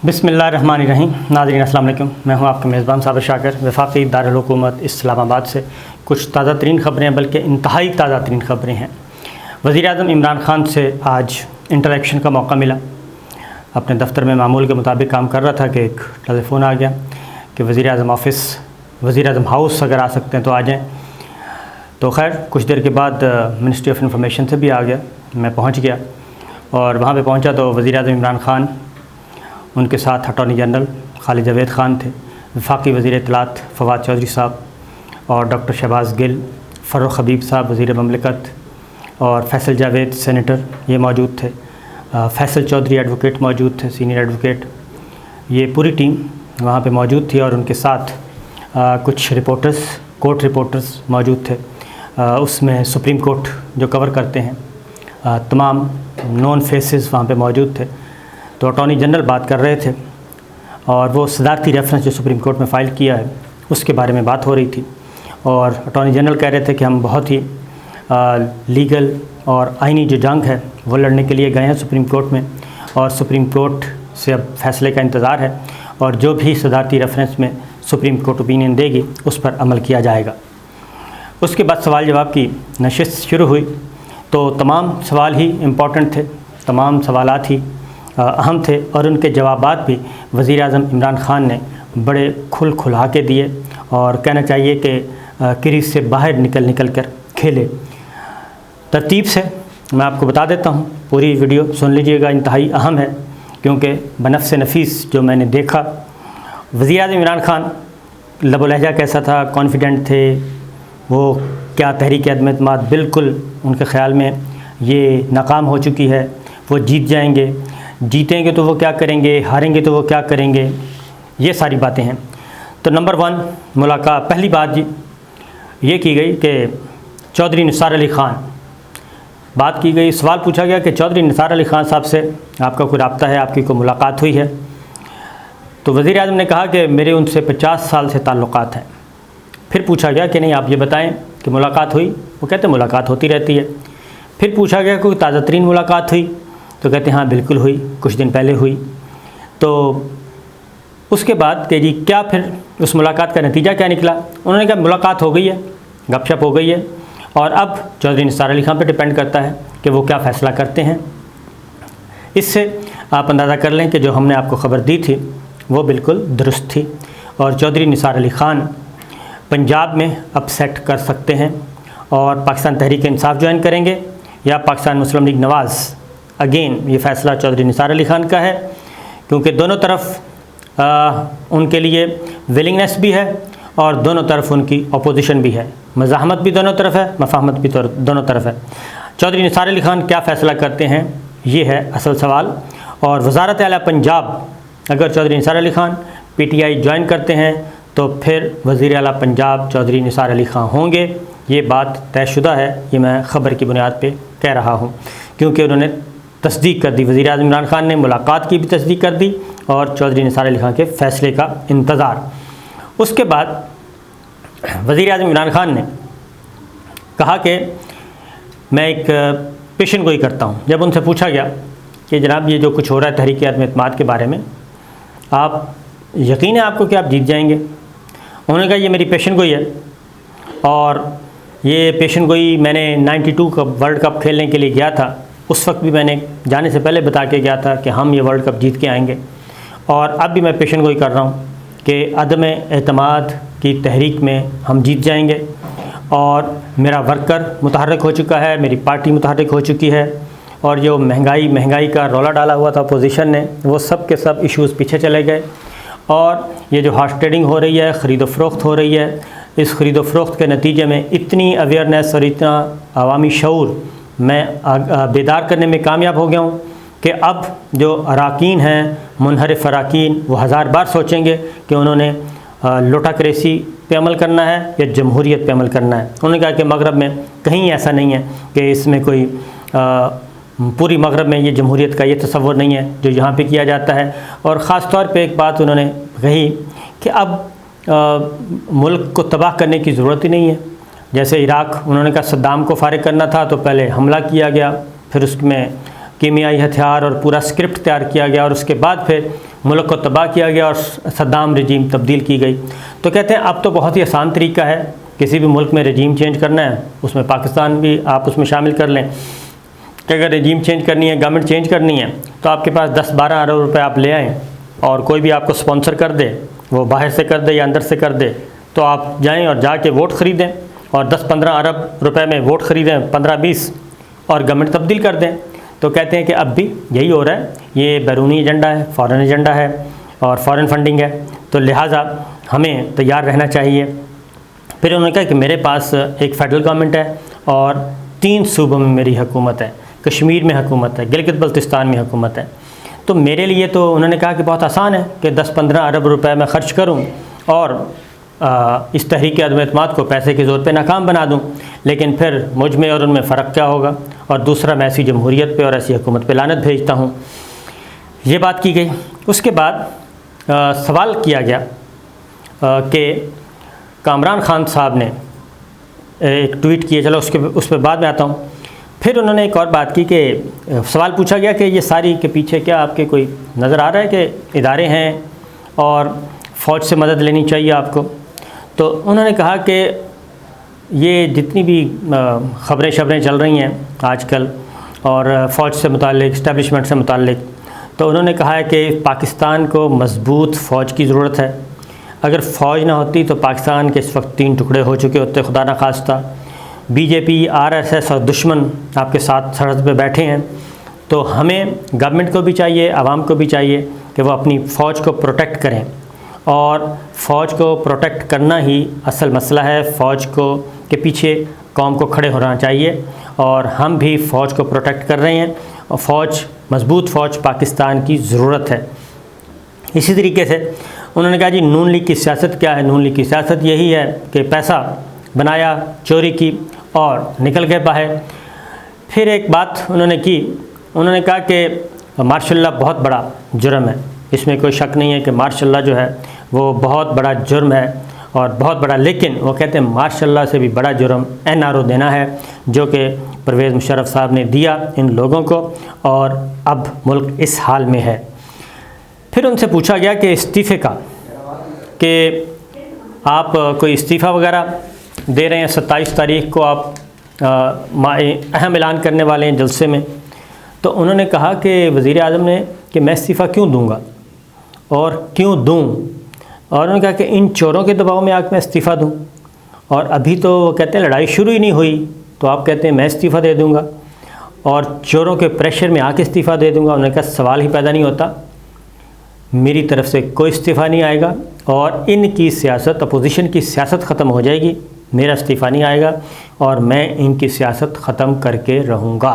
बिस्मिल्लाहिर्रहमानिर्रहीम। नाज़रीन अस्सलाम वालेकुम। मैं हूं आपका मेज़बान साबिर शाकिर वफाकी दारुल हुकूमत इस्लामाबाद से। कुछ ताज़ा तरीन ख़बरें हैं, बल्कि इंतहाई ताज़ा तरीन ख़बरें हैं। वज़ीर-ए-आज़म इमरान ख़ान से आज इंटरेक्शन का मौका मिला। अपने दफ़्तर में मामूल के मुताबिक काम कर रहा था कि एक टेलीफ़ोन आ गया कि वज़ीर-ए-आज़म ऑफ़िस, वज़ीर-ए-आज़म हाउस अगर आ सकते हैं तो आ जाएँ। तो खैर कुछ देर के बाद मिनिस्ट्री ऑफ इंफॉर्मेशन से भी आ गया। मैं पहुँच गया और वहाँ पे पहुँचा तो वज़ीर-ए-आज़म इमरान ख़ान, उनके साथ अटॉर्नी जनरल खालिद जावेद ख़ान थे, वफाकी वज़ीर इत्तलात फवाद चौधरी साहब और डॉक्टर शहबाज़ गिल, फ़र्रुख हबीब साहब वज़ीर ममलिकत और फैसल जावेद सेनेटर ये मौजूद थे। फैसल चौधरी एडवोकेट मौजूद थे, सीनियर एडवोकेट। ये पूरी टीम वहाँ पे मौजूद थी और उनके साथ कुछ रिपोर्टर्स, कोर्ट रिपोर्टर्स मौजूद थे। उसमें सुप्रीम कोर्ट जो कवर करते हैं तमाम नॉन फेसेस वहाँ पे मौजूद थे। तो अटॉर्नी जनरल बात कर रहे थे और वो सदारती रेफरेंस जो सुप्रीम कोर्ट में फ़ाइल किया है उसके बारे में बात हो रही थी। और अटॉर्नी जनरल कह रहे थे कि हम बहुत ही लीगल और आइनी जो जंग है वो लड़ने के लिए गए हैं सुप्रीम कोर्ट में, और सुप्रीम कोर्ट से अब फैसले का इंतज़ार है और जो भी सदारती रेफरेंस में सुप्रीम कोर्ट ओपिनियन देगी उस पर अमल किया जाएगा। उसके बाद सवाल जवाब की नशिस्त शुरू हुई। तो तमाम सवाल ही इम्पॉर्टेंट थे, तमाम सवालात ही अहम थे और उनके जवाबात भी वज़ीर-ए-आज़म इमरान ख़ान ने बड़े खुला के दिए और कहना चाहिए कि क्रीज से बाहर निकल कर खेले। तरतीब से मैं आपको बता देता हूँ, पूरी वीडियो सुन लीजिएगा, इंतहाई अहम है क्योंकि बनफ़्स नफ़ीस जो मैंने देखा, वज़ीर-ए-आज़म इमरान ख़ान लबो लहजा कैसा था, कॉन्फिडेंट थे वो, क्या तहरीक अदम-ए-एतमाद बिल्कुल उनके ख़्याल में ये नाकाम हो चुकी है, वो जीत जाएंगे, जीतेंगे तो वो क्या करेंगे, हारेंगे तो वो क्या करेंगे, ये सारी बातें हैं। तो नंबर 1 मुलाकात, पहली बात ये की गई कि चौधरी निसार अली ख़ान, बात की गई, सवाल पूछा गया कि चौधरी निसार अली ख़ान साहब से आपका कोई रब्ता है, आपकी कोई मुलाकात हुई है? तो वज़ीर-ए-आज़म ने कहा कि मेरे उनसे 50 साल से ताल्लुक़ात हैं। फिर पूछा गया कि नहीं आप ये बताएं कि मुलाकात हुई? वो कहते मुलाकात होती रहती है। फिर पूछा गया कोई ताज़ा तरीन मुलाकात हुई? तो कहते हाँ बिल्कुल हुई, कुछ दिन पहले हुई। तो उसके बाद कि जी क्या फिर उस मुलाकात का नतीजा क्या निकला? उन्होंने कहा मुलाकात हो गई है, गपशप हो गई है और अब चौधरी निसार अली ख़ान पर डिपेंड करता है कि वो क्या फ़ैसला करते हैं। इससे आप अंदाज़ा कर लें कि जो हमने आपको ख़बर दी थी वो बिल्कुल दुरुस्त थी और चौधरी निसार अली ख़ान पंजाब में अब सेट कर सकते हैं और पाकिस्तान तहरीक इंसाफ ज्वाइन करेंगे या पाकिस्तान मुस्लिम लीग नवाज़। अगेन ये फ़ैसला चौधरी निसार अली ख़ान का है क्योंकि दोनों तरफ उनके लिए विलिंगनेस भी है और दोनों तरफ उनकी अपोजिशन भी है, मज़ाहमत भी दोनों तरफ है, मफाहमत भी दोनों तरफ है। चौधरी निसार अली ख़ान क्या फ़ैसला करते हैं ये है असल सवाल। और वज़ारत आला पंजाब, अगर चौधरी निसार अली ख़ान PTI ज्वाइन करते हैं तो फिर वज़ीर आला पंजाब चौधरी निसार अली ख़ान होंगे। ये बात तयशुदा है, ये मैं ख़बर की बुनियाद पे कह रहा हूँ क्योंकि उन्होंने तस्दीक कर दी, वज़ीर-ए-आज़म इमरान ख़ान ने मुलाकात की भी तस्दीक कर दी और चौधरी निसार अली ख़ान के फ़ैसले का इंतज़ार। उसके बाद वज़ीर-ए-आज़म इमरान ख़ान ने कहा कि मैं एक पेशन गोई करता हूँ। जब उनसे पूछा गया कि जनाब ये जो कुछ हो रहा है तहरीक अदम-ए-एतमाद के बारे में, आप यकीन है आपको कि आप जीत जाएंगे? उन्होंने कहा ये मेरी पेशन गोई है और ये पेशन गोई मैंने 92 का वर्ल्ड कप खेलने के लिए गया था, उस वक्त भी मैंने जाने से पहले बता के गया था कि हम ये वर्ल्ड कप जीत के आएंगे और अब भी मैं पेशन गोई कर रहा हूँ कि अदम-ए-एतमाद की तहरीक में हम जीत जाएंगे और मेरा वर्कर मुतहर्रिक हो चुका है, मेरी पार्टी मुतहर्रिक हो चुकी है और जो महंगाई का रौला डाला हुआ था अपोजिशन ने, वो सब के सब इश्यूज़ पीछे चले गए और ये जो हॉर्स ट्रेडिंग हो रही है, ख़रीदो फ़रोख्त हो रही है, इस ख़रीदो फ़रोख्त के नतीजे में इतनी अवेयरनेस और इतना अवामी शऊर मैं बेदार करने में कामयाब हो गया हूँ कि अब जो अराकीन हैं, मुनहरिफ अराकीन, वो 1000 बार सोचेंगे कि उन्होंने लोटाक्रेसी पे अमल करना है या जमहूरियत पे अमल करना है। उन्होंने कहा कि मगरब में कहीं ऐसा नहीं है कि इसमें कोई पूरी मगरब में ये जमहूरियत का ये तसव्वुर नहीं है जो यहाँ पे किया जाता है। और ख़ास तौर पे एक बात उन्होंने कही कि अब मुल्क को तबाह करने की ज़रूरत ही नहीं है। जैसे इराक़, उन्होंने कहा सद्दाम को फ़ारिग करना था तो पहले हमला किया गया, फिर उसमें कीमियाई हथियार और पूरा स्क्रिप्ट तैयार किया गया और उसके बाद फिर मुल्क को तबाह किया गया और सद्दाम रजीम तब्दील की गई। तो कहते हैं अब तो बहुत ही आसान तरीका है, किसी भी मुल्क में रजीम चेंज करना है, उसमें पाकिस्तान भी आप उसमें शामिल कर लें कि अगर रजीम चेंज करनी है, गवर्नमेंट चेंज करनी है, तो आपके पास 10-12 अरब रुपए आप ले आएँ और कोई भी आपको स्पॉन्सर कर दे, वो बाहर से कर दे या अंदर से कर दे, तो आप जाएँ और जाके वोट ख़रीदें और 10-15 अरब रुपए में वोट ख़रीदें, 15-20, और गवर्नमेंट तब्दील कर दें। तो कहते हैं कि अब भी यही हो रहा है, ये बैरूनी एजेंडा है, फ़ॉरेन एजेंडा है और फ़ॉरेन फंडिंग है, तो लिहाजा हमें तैयार रहना चाहिए। फिर उन्होंने कहा कि मेरे पास एक फ़ेडरल गवर्नमेंट है और 3 सूबों में मेरी हुकूमत है, कश्मीर में हुकूमत है, गिलगित बल्तिस्तान में हुकूमत है। तो मेरे लिए तो उन्होंने कहा कि बहुत आसान है कि 10-15 अरब रुपए मैं ख़र्च करूँ और इस तहरीक अदम एतमाद को पैसे के ज़ोर पे नाकाम बना दूँ, लेकिन फिर मुझ में और उनमें फ़र्क क्या होगा, और दूसरा मैं ऐसी जमहूरियत पे और ऐसी हुकूमत पे लानत भेजता हूँ। ये बात की गई। उसके बाद सवाल किया गया कि कामरान खान साहब ने एक ट्वीट किया, चलो उस पर बाद में आता हूँ। फिर उन्होंने एक और बात की कि सवाल पूछा गया कि ये सारी के पीछे क्या आपके कोई नज़र आ रहा है कि इदारे हैं और फ़ौज से मदद लेनी चाहिए आपको। तो उन्होंने कहा कि ये जितनी भी ख़बरें चल रही हैं आजकल और फ़ौज से मुताल्लिक़, इस्टेब्लिशमेंट से मुताल्लिक़, तो उन्होंने कहा है कि पाकिस्तान को मज़बूत फ़ौज की ज़रूरत है। अगर फ़ौज ना होती तो पाकिस्तान के इस वक्त 3 टुकड़े हो चुके होते, खुदा न खास्ता। बीजेपी, आरएसएस और दुश्मन आपके साथ सरहद पे बैठे हैं। तो हमें गवर्नमेंट को भी चाहिए, आवाम को भी चाहिए कि वो अपनी फ़ौज को प्रोटेक्ट करें, और फ़ौज को प्रोटेक्ट करना ही असल मसला है। फ़ौज को के पीछे कौम को खड़े होना चाहिए और हम भी फ़ौज को प्रोटेक्ट कर रहे हैं, और फ़ौज, मज़बूत फ़ौज पाकिस्तान की ज़रूरत है। इसी तरीके से उन्होंने कहा जी नून लीग की सियासत क्या है। नून लीग की सियासत यही है कि पैसा बनाया, चोरी की और निकल गए बाहर। फिर एक बात उन्होंने की, उन्होंने कहा कि मार्शल लॉ बहुत बड़ा जुर्म है। इसमें कोई शक नहीं है कि मार्शल लॉ जो है वो बहुत बड़ा जुर्म है और बहुत बड़ा, लेकिन वो कहते हैं मार्शल लॉ से भी बड़ा जुर्म NRO देना है, जो कि परवेज़ मुशर्रफ साहब ने दिया इन लोगों को, और अब मुल्क इस हाल में है। फिर उनसे पूछा गया कि इस्तीफ़े का, कि आप कोई इस्तीफ़ा वगैरह दे रहे हैं, 27 तारीख़ को आप अहम ऐलान करने वाले हैं जलसे में। तो उन्होंने कहा कि वज़ीर आज़म ने कि मैं इस्तीफ़ा क्यों दूंगा और क्यों दूं, और उन्होंने कहा कि इन चोरों के दबाव में आकर मैं इस्तीफ़ा दूं, और अभी तो वो कहते हैं लड़ाई शुरू ही नहीं हुई, तो आप कहते हैं मैं इस्तीफ़ा दे दूंगा और चोरों के प्रेशर में आके इस्तीफ़ा दे दूंगा। उन्होंने कहा सवाल ही पैदा नहीं होता, मेरी तरफ से कोई इस्तीफ़ा नहीं आएगा और इनकी सियासत, अपोजिशन की सियासत ख़त्म हो जाएगी, मेरा इस्तीफ़ा नहीं आएगा और मैं इनकी सियासत ख़त्म करके रहूँगा।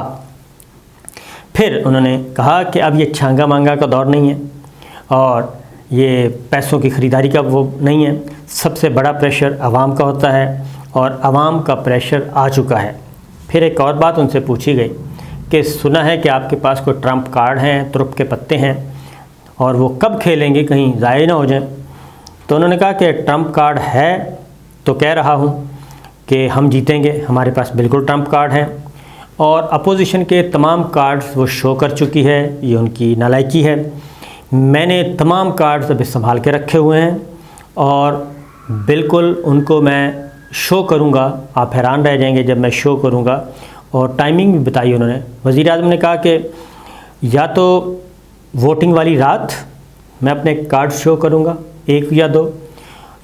फिर उन्होंने कहा कि अब ये छांगा मांगा का दौर नहीं है और ये पैसों की ख़रीदारी का वो नहीं है, सबसे बड़ा प्रेशर आवाम का होता है और आवाम का प्रेशर आ चुका है। फिर एक और बात उनसे पूछी गई कि सुना है कि आपके पास कोई ट्रम्प कार्ड हैं, तुरुप के पत्ते हैं, और वो कब खेलेंगे कहीं ज़ाया ना हो जाए। तो उन्होंने कहा कि ट्रम्प कार्ड है तो कह रहा हूँ कि हम जीतेंगे, हमारे पास बिल्कुल ट्रम्प कार्ड हैं, और अपोजिशन के तमाम कार्ड्स वो शो कर चुकी है, ये उनकी नालायकी है। मैंने तमाम कार्ड्स अभी संभाल के रखे हुए हैं और बिल्कुल उनको मैं शो करूँगा, आप हैरान रह जाएंगे जब मैं शो करूँगा। और टाइमिंग भी बताई उन्होंने। वज़ीर आज़म ने कहा कि या तो वोटिंग वाली रात मैं अपने कार्ड शो करूँगा 1 या 2,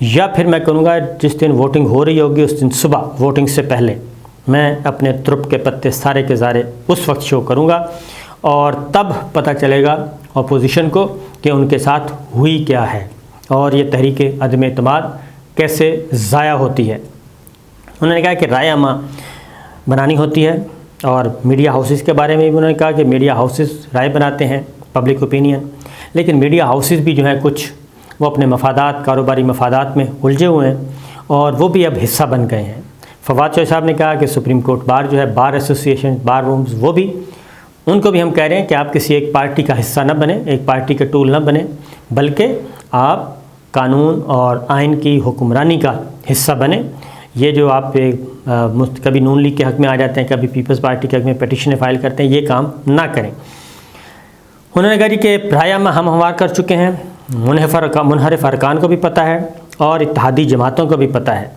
या फिर मैं करूँगा जिस दिन वोटिंग हो रही होगी उस दिन सुबह वोटिंग से पहले मैं अपने तुरुप के पत्ते सारे के सारे उस वक्त शो करूँगा, और तब पता चलेगा अपोजिशन को कि उनके साथ हुई क्या है और ये तहरीक अदम एतमाद कैसे ज़ाया होती है। उन्होंने कहा कि राय आमा बनानी होती है, और मीडिया हाउसेस के बारे में भी उन्होंने कहा कि मीडिया हाउसेस राय बनाते हैं, पब्लिक ओपिनियन, लेकिन मीडिया हाउसेस भी जो हैं कुछ वो अपने मफादात, कारोबारी मफादात में उलझे हुए हैं और वो भी अब हिस्सा बन गए हैं। फवाद चौधरी साहब ने कहा कि सुप्रीम कोर्ट बार जो है, बार एसोसिएशन, बार रूम्स, वो भी, उनको भी हम कह रहे हैं कि आप किसी एक पार्टी का हिस्सा न बने, एक पार्टी के टूल न बने, बल्कि आप कानून और आइन की हुक्मरानी का हिस्सा बने। ये जो आप कभी नून लीग के हक़ में आ जाते हैं, कभी पीपल्स पार्टी के हक़ में पिटीशनें फ़ाइल करते हैं, ये काम ना करें। उन्होंने कहा जी कि रायामा हम हमवार कर चुके हैं, मुनहरिफ अरकान को भी पता है और इत्तेहादी जमातों को भी पता है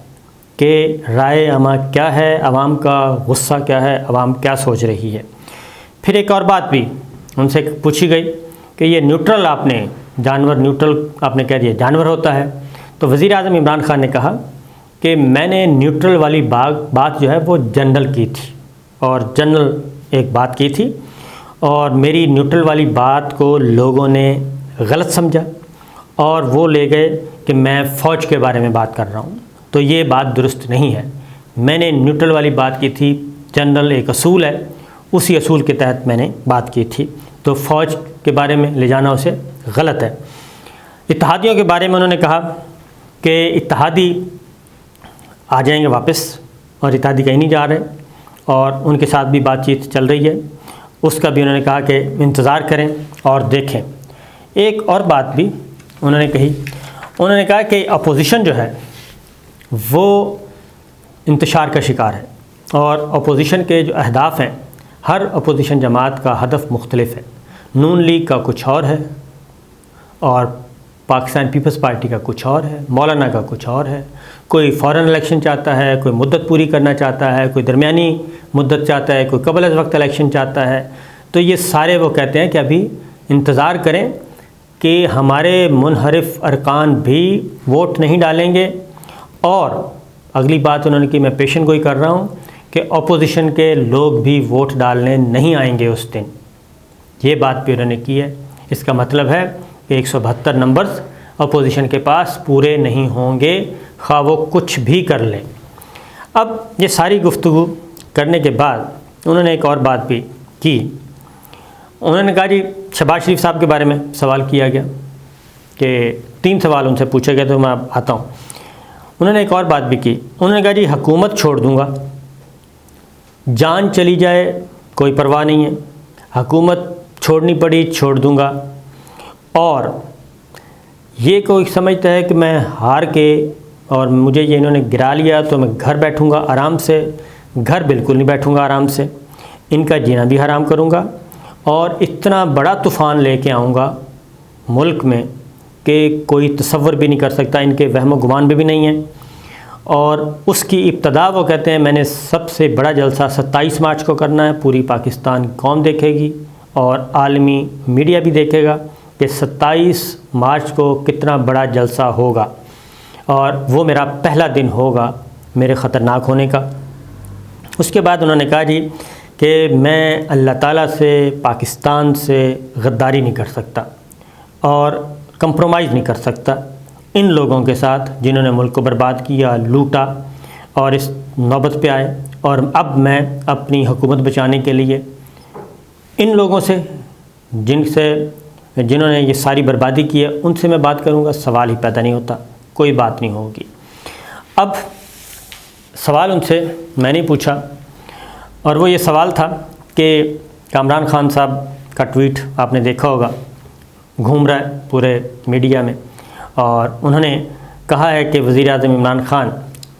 कि राय अमा क्या है, आवाम का गुस्सा क्या है, आवाम क्या सोच रही है। फिर एक और बात भी उनसे पूछी गई कि ये न्यूट्रल आपने कह दिया जानवर होता है। तो वज़ीर आज़म इमरान खान ने कहा कि मैंने न्यूट्रल वाली बात जो है वो जनरल की थी और जनरल एक बात की थी और मेरी न्यूट्रल वाली बात को लोगों ने गलत समझा और वो ले गए कि मैं फ़ौज के बारे में बात कर रहा हूँ। तो ये बात दुरुस्त नहीं है। मैंने न्यूट्रल वाली बात की थी, जनरल एक असूल है, उसी असूल के तहत मैंने बात की थी। तो फ़ौज के बारे में ले जाना उसे गलत है। इत्तेहादियों के बारे में उन्होंने कहा कि इत्तेहादी आ जाएंगे वापस और इत्तेहादी कहीं नहीं जा रहे और उनके साथ भी बातचीत चल रही है, उसका भी उन्होंने कहा कि इंतज़ार करें और देखें। एक और बात भी उन्होंने कही, उन्होंने कहा कि अपोजिशन जो है वो इंतशार का शिकार है और अपोजिशन के जो अहदाफ़ हैं, हर अपोजिशन जमात का हदफ मुख्तलिफ है। नून लीग का कुछ और है और पाकिस्तान पीपल्स पार्टी का कुछ और है, मौलाना का कुछ और है। कोई फ़ौरन इलेक्शन चाहता है, कोई मुद्दत पूरी करना चाहता है, कोई दरमियानी मुद्दत चाहता है, कोई कबल अज़ वक्त इलेक्शन चाहता है। तो ये सारे वो कहते हैं कि अभी इंतज़ार करें कि हमारे मुनहरिफ अरकान भी वोट नहीं डालेंगे। और अगली बात उन्होंने की, मैं पेशन गोई कर रहा हूँ कि अपोजिशन के लोग भी वोट डालने नहीं आएंगे उस दिन। ये बात भी उन्होंने की है। इसका मतलब है कि 172 नंबर्स अपोजिशन के पास पूरे नहीं होंगे, खा वो कुछ भी कर लें। अब ये सारी गुफ्तगू करने के बाद उन्होंने एक और बात भी की। उन्होंने कहा जी शहबाज शरीफ साहब के बारे में सवाल किया गया कि 3 सवाल उनसे पूछे गए, तो मैं आता हूँ। उन्होंने एक और बात भी की। उन्होंने कहा जी हुकूमत छोड़ दूँगा, जान चली जाए कोई परवाह नहीं है, हुकूमत छोड़नी पड़ी छोड़ दूँगा। और ये कोई समझता है कि मैं हार के और मुझे ये इन्होंने गिरा लिया तो मैं घर बैठूँगा आराम से। घर बिल्कुल नहीं बैठूँगा आराम से, इनका जीना भी हराम करूँगा और इतना बड़ा तूफ़ान लेके आऊँगा मुल्क में कि कोई तसव्वुर भी नहीं कर सकता, इनके वहम गुमान भी नहीं है। और उसकी इब्तदा वो कहते हैं मैंने सबसे बड़ा जलसा 27 मार्च को करना है, पूरी पाकिस्तान कौम देखेगी और आलमी मीडिया भी देखेगा कि 27 मार्च को कितना बड़ा जलसा होगा और वो मेरा पहला दिन होगा मेरे ख़तरनाक होने का। उसके बाद उन्होंने कहा जी कि मैं अल्लाह ताला से, पाकिस्तान से गद्दारी नहीं कर सकता और कंप्रोमाइज़ नहीं कर सकता इन लोगों के साथ जिन्होंने मुल्क को बर्बाद किया, लूटा और इस नौबत पे आए। और अब मैं अपनी हुकूमत बचाने के लिए इन लोगों से जिन्होंने ये सारी बर्बादी की है उनसे मैं बात करूँगा, सवाल ही पैदा नहीं होता, कोई बात नहीं होगी। अब सवाल उनसे मैंने पूछा और वो ये सवाल था कि कामरान खान साहब का ट्वीट आपने देखा होगा, घूम रहा है पूरे मीडिया में, और उन्होंने कहा है कि वज़ीर आज़म इमरान खान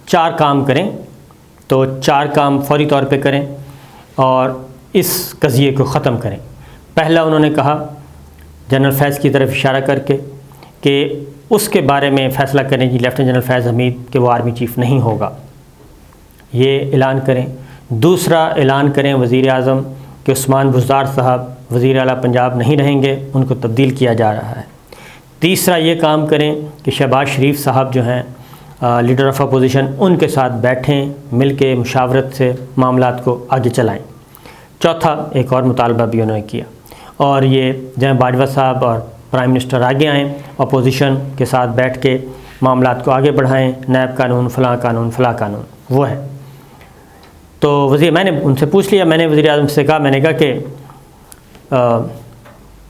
4 काम करें तो 4 काम फ़ौरी तौर पे करें और इस कज़िए को ख़त्म करें। पहला उन्होंने कहा जनरल फैज़ की तरफ इशारा करके कि उसके बारे में फ़ैसला करें कि लेफ्टिनेंट जनरल फैज़ हमीद कि वो आर्मी चीफ़ नहीं होगा, ये ऐलान करें। दूसरा ऐलान करें वज़ीर आज़म कि उस्मान बुज़दार साहब वज़ीर आला पंजाब नहीं रहेंगे, उनको तब्दील किया जा रहा है। तीसरा ये काम करें कि शहबाज शरीफ साहब जो हैं लीडर ऑफ अपोजिशन, उनके साथ बैठें, मिल के मुशावरत से मामलात को आगे चलाएं। चौथा एक और मुतालबा भी उन्होंने किया और ये जनाब बाजवा साहब और प्राइम मिनिस्टर आगे आएँ, अपोजिशन के साथ बैठ के मामलात को आगे बढ़ाएं, नैब कानून फ़लाँ कानून वो है। तो मैंने उनसे पूछ लिया, मैंने वज़ीर आज़म से कहा, मैंने कहा कि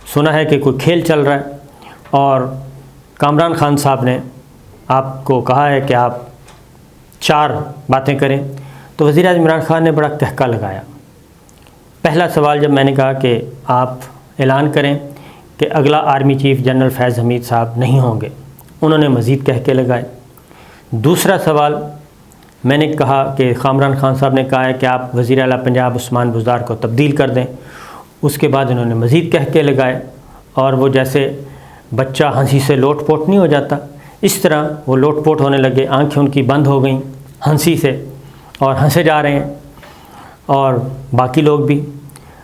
सुना है कि कोई खेल चल रहा है और कामरान खान साहब ने आपको कहा है कि आप 4 बातें करें। तो वज़ीर आज़म इमरान खान ने बड़ा कहका लगाया। पहला सवाल जब मैंने कहा कि आप ऐलान करें कि अगला आर्मी चीफ़ जनरल फैज़ हमीद साहब नहीं होंगे, उन्होंने मज़ीद कहके लगाए। दूसरा सवाल मैंने कहा कि कामरान खान साहब ने कहा है कि आप वज़ीर आला पंजाब उस्मान बुज़दार को तब्दील कर दें, उसके बाद उन्होंने मज़ीद कहके लगाए और वो जैसे बच्चा हंसी से लोटपोट नहीं हो जाता, इस तरह वो लोटपोट होने लगे, आंखें उनकी बंद हो गईं हंसी से और हंसे जा रहे हैं और बाकी लोग भी।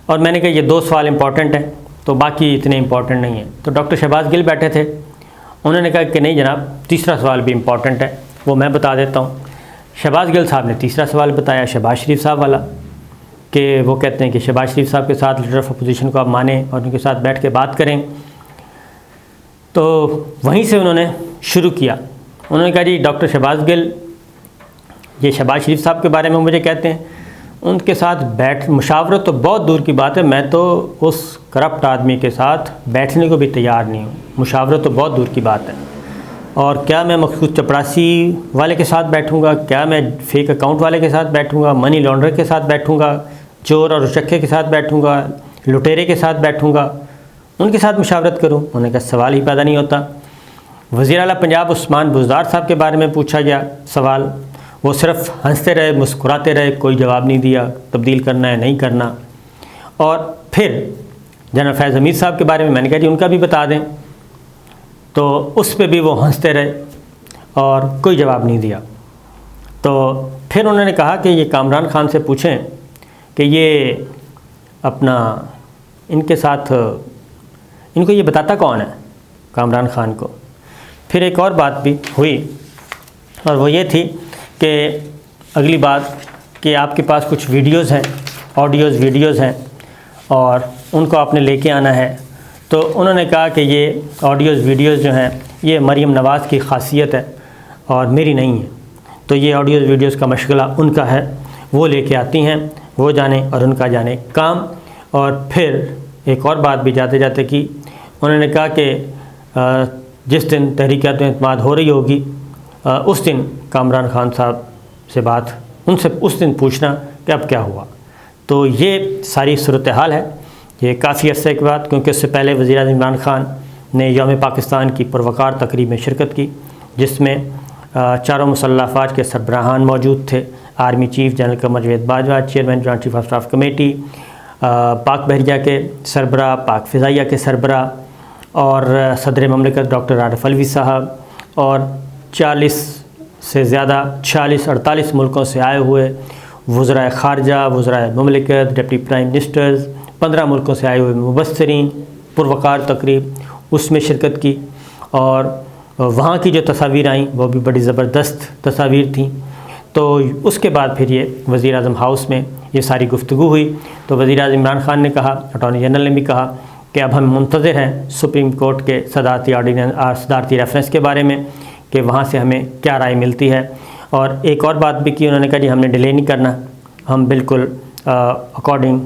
और मैंने कहा ये 2 सवाल इम्पॉर्टेंट हैं, तो बाकी इतने इम्पॉर्टेंट नहीं हैं। तो डॉक्टर शहबाज गिल बैठे थे, उन्होंने कहा कि नहीं जनाब, तीसरा सवाल भी इम्पॉर्टेंट है, वो मैं बता देता हूँ। शहबाज गिल साहब ने तीसरा सवाल बताया, शहबाज शरीफ साहब वाला, कि वो कहते हैं कि शहबाज शरीफ साहब के साथ लीडर ऑफ अपोजिशन को आप मानें और उनके साथ बैठ के बात करें। तो वहीं से उन्होंने शुरू किया। उन्होंने कहा जी डॉक्टर शहबाज गिल ये शहबाज शरीफ साहब के बारे में मुझे कहते हैं, उनके साथ मुशावरत तो बहुत दूर की बात है, मैं तो उस करप्ट आदमी के साथ बैठने को भी तैयार नहीं हूँ, मुशावरत तो बहुत दूर की बात है। और क्या मैं मखसूस चपरासी वाले के साथ बैठूँगा, क्या मैं फेक अकाउंट वाले के साथ बैठूँगा, मनी लॉन्ड्रर के साथ बैठूँगा, चोर और उचक्के के साथ बैठूँगा, लुटेरे के साथ बैठूँगा, उनके साथ मुशावरत करूँ? उन्होंने कहा सवाल ही पैदा नहीं होता। वज़ीर आला पंजाब उस्मान बुज़दार साहब के बारे में पूछा गया सवाल, वो सिर्फ हंसते रहे, मुस्कुराते रहे, कोई जवाब नहीं दिया, तब्दील करना है नहीं करना। और फिर जनरल फैज़ हमीद साहब के बारे में मैंने कहा जी उनका भी बता दें, तो उस पर भी वो हंसते रहे और कोई जवाब नहीं दिया। तो फिर उन्होंने कहा कि ये कामरान खान से पूछें कि ये अपना इनके साथ इनको ये बताता कौन है, कामरान खान को। फिर एक और बात भी हुई और वो ये थी कि अगली बात कि आपके पास कुछ वीडियोज़ हैं, वीडियोज़ हैं और उनको आपने लेके आना है। तो उन्होंने कहा कि ये वीडियोज़ जो हैं ये मरीम नवाज़ की ख़ासियत है और मेरी नहीं है, तो ये वीडियोज़ का मशगला उनका है, वो लेके आती हैं, वो जाने और उनका जाने काम। और फिर एक और बात भी जाते जाते की, उन्होंने कहा कि जिस दिन तहरीक-ए-एतमाद हो रही होगी उस दिन कामरान खान साहब से बात उनसे उस दिन पूछना कि अब क्या हुआ। तो ये सारी सूरत हाल है। ये काफ़ी अरसे के बाद, क्योंकि उससे पहले वज़ीर-ए-आज़म इमरान खान ने यौम पाकिस्तान की पुरवकार तकरीब में शिरकत की, जिसमें चारों मुसल्लह अफ़वाज के सरबराहान मौजूद थे, army chief general Qamar Javed Bajwa, chairman joint chief of staff committee, पाक बहरिया के सरबराह, पाक फ़िज़ाइया के सरबराह और सदर ममलिकत डॉक्टर आरिफ अलवी साहब, और 40 से ज़्यादा 46-48 मुल्कों से आए हुए वज़राए ख़ारजा, वज़राए ममलिकत, डिप्टी प्राइम मिनिस्टर्स, 15 मुल्कों से आए हुए मुबस्सिरीन, पुरवकार तकरीब उसमें शिरकत की। और वहाँ की जो तस्वीर आई वो भी बड़ी ज़बरदस्त तस्वीर थी। तो उसके बाद फिर ये वज़ीर-ए-आज़म हाउस में ये सारी गुफ्तगू हुई। तो वज़ीर-ए-आज़म इमरान खान ने कहा, अटॉर्नी जनरल ने भी कहा कि अब हम मुंतज़िर हैं सुप्रीम कोर्ट के सदारती रेफरेंस के बारे में कि वहाँ से हमें क्या राय मिलती है। और एक और बात भी की, उन्होंने कहा जी हमने डिले नहीं करना, हम बिल्कुल अकॉर्डिंग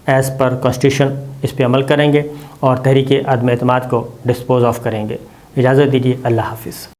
एज़ पर कॉन्स्टिट्यूशन इस पर अमल करेंगे और तहरीक अदम एतमाद को डिस्पोज़ ऑफ करेंगे। इजाज़त दीजिए, अल्लाह हाफ़िज़।